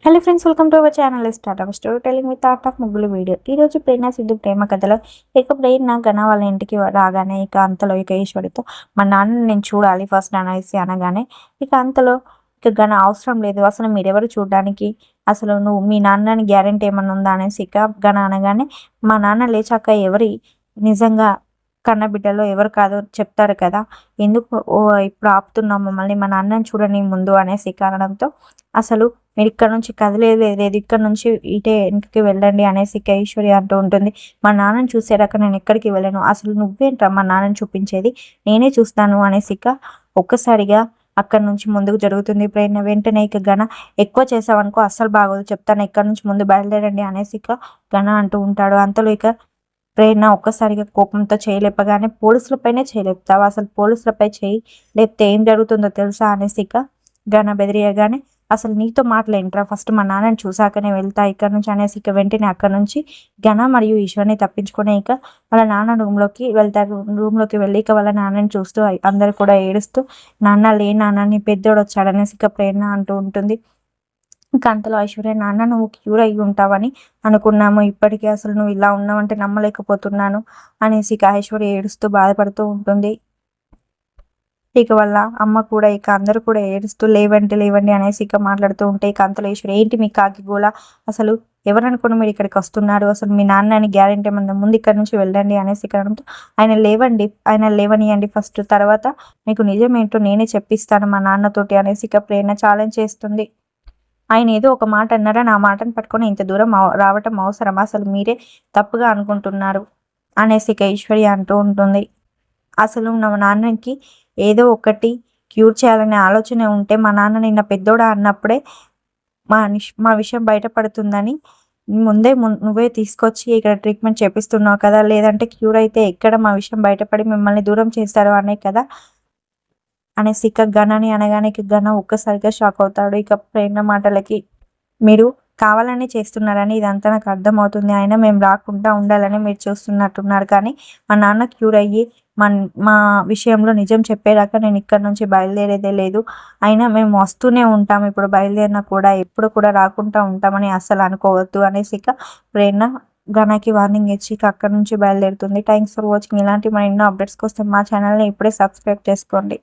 Hello friends, welcome to our channel start our story telling with art of ముగ్గులు video. ఈ రోజు ప్రేరణ సిద్ధు ప్రేమ కథలో ఇక ప్రేరణ ఘన వాళ్ళ ఇంటికి రాగానే ఇక అంతలో ఇక ఈశ్వరితో మా నాన్న నేను చూడాలి ఫస్ట్ అనేసి అనగానే ఇక అంతలో ఇక ఘన అవసరం లేదు, అసలు మీరెవరు చూడడానికి, అసలు నువ్వు మీ నాన్నని గ్యారెంటీ ఏమన్నా ఉందా అనేసి ఇక ఘన అనగానే మా నాన్న లేచాక ఎవరి నిజంగా కన్న బిడ్డలో ఎవరు కాదో చెప్తారు కదా, ఎందుకు ఇప్పుడు ఆపుతున్నాం మమ్మల్ని, మా నాన్నని చూడని ముందు అనేసి అనడంతో అసలు మీరు ఇక్కడ నుంచి కదిలేదు, ఇక్కడ నుంచి ఇటే ఇంటికి వెళ్ళండి అనేసి ఈశ్వరి అంటూ ఉంటుంది. మా నాన్నని చూసేదాకా నేను ఎక్కడికి వెళ్ళను, అసలు నువ్వేంట్రా మా నాన్నని చూపించేది, నేనే చూస్తాను అనేసి ఒక్కసారిగా అక్కడి నుంచి ముందుకు జరుగుతుంది ప్రేరణ. వెంటనే ఇక ఘన ఎక్కువ చేసావనుకో అస్సలు బాగోదు, చెప్తాను ఇక్కడ నుంచి ముందు బయలుదేరండి అనేసి ఘన అంటూ ఉంటాడు. అంతలో ఇక ప్రేరణ ఒక్కసారిగా కోపంతో చేయలేపగానే పోలీసులపైనే చేయలేపుతావా, అసలు పోలీసులపై చేయి లేకపోతే ఏం జరుగుతుందో తెలుసా అనేసి ఘన బెదిరియగానే అసలు నీతో మాటలేంట్రా, ఫస్ట్ మా నాన్నని చూసాకనే వెళ్తా ఇక్కడ నుంచి అనేసి వెంటనే అక్కడ నుంచి ఘన మరియు ఈశ్వర్ని తప్పించుకునే వాళ్ళ నాన్న రూమ్లోకి వెళ్తారు. రూమ్లోకి వెళ్ళి వాళ్ళ నాన్నని చూస్తూ అందరు కూడా ఏడుస్తూ నాన్న లే నాన్న నీ పెద్దోడు వచ్చాడనేసి ప్రేరణ అంటూ ఉంటుంది. ఇంకా అంతలో ఐశ్వర్య నాన్న నువ్వు క్యూర్ అయ్యి ఉంటావని అనుకున్నాము, ఇప్పటికీ అసలు నువ్వు ఇలా ఉన్నావంటే నమ్మలేకపోతున్నాను అనేసి ఐశ్వర్య ఏడుస్తూ బాధపడుతూ ఉంటుంది. ఇక వాళ్ళ అమ్మ కూడా అందరూ కూడా ఏడుస్తూ లేవండి లేవండి అనేసి మాట్లాడుతూ ఉంటే అంతలో ఈశ్వరి ఏంటి మీ కాకి గోల, అసలు ఎవరనుకుని మీరు ఇక్కడికి వస్తున్నారు, అసలు మీ నాన్నని గ్యారెంటీ ఏమన్నా ముందు ఇక్కడ నుంచి వెళ్ళండి అనేసి అనడంతో ఆయన లేవనియండి ఫస్ట్, తర్వాత మీకు నిజమేంటో నేనే చెప్పిస్తాను మా నాన్నతోటి అనేసి ప్రేరణ ఛాలెంజ్ చేస్తుంది. ఆయన ఏదో ఒక మాట అన్నారా, నా మాటను పట్టుకొని ఇంత దూరం రావటం అవసరమా, అసలు మీరే తప్పుగా అనుకుంటున్నారు అనేసి ఈశ్వరి అంటూ ఉంటుంది. అసలు నా నాన్నకి ఏదో ఒకటి క్యూర్ చేయాలనే ఆలోచన ఉంటే మా నాన్న నిన్న పెద్దోడా అన్నప్పుడే మా విషయం బయటపడుతుందని ముందే నువ్వే తీసుకొచ్చి ఇక్కడ ట్రీట్మెంట్ చేపిస్తున్నావు కదా, లేదంటే క్యూర్ అయితే ఎక్కడ మా విషయం బయటపడి మిమ్మల్ని దూరం చేస్తారు అనే కదా అనేసి ఘనని అనగానే ఘన ఒక్కసారిగా షాక్ అవుతాడు. ప్రేరణ మాటలకి మీరు కావాలని చేస్తున్నారని ఇదంతా నాకు అర్థమవుతుంది, అయినా మేము రాకుండా ఉండాలని మీరు చూస్తున్నట్టున్నారు, కానీ మా నాన్న క్యూర్ అయ్యి మా విషయంలో నిజం చెప్పేదాకా నేను ఇక్కడ నుంచి బయలుదేరేదే లేదు, అయినా మేము వస్తూనే ఉంటాం, ఇప్పుడు బయలుదేరినా కూడా ఎప్పుడు కూడా రాకుండా ఉంటామని అస్సలు అనుకోవద్దు అనేసి ప్రేరణ ఘనకి వార్నింగ్ ఇచ్చి అక్కడ నుంచి బయలుదేరుతుంది. Thanks for watching. ఇలాంటి మన ఎన్నో అప్డేట్స్ కోసం మా ఛానల్ని ఇప్పుడే సబ్స్క్రైబ్ చేసుకోండి.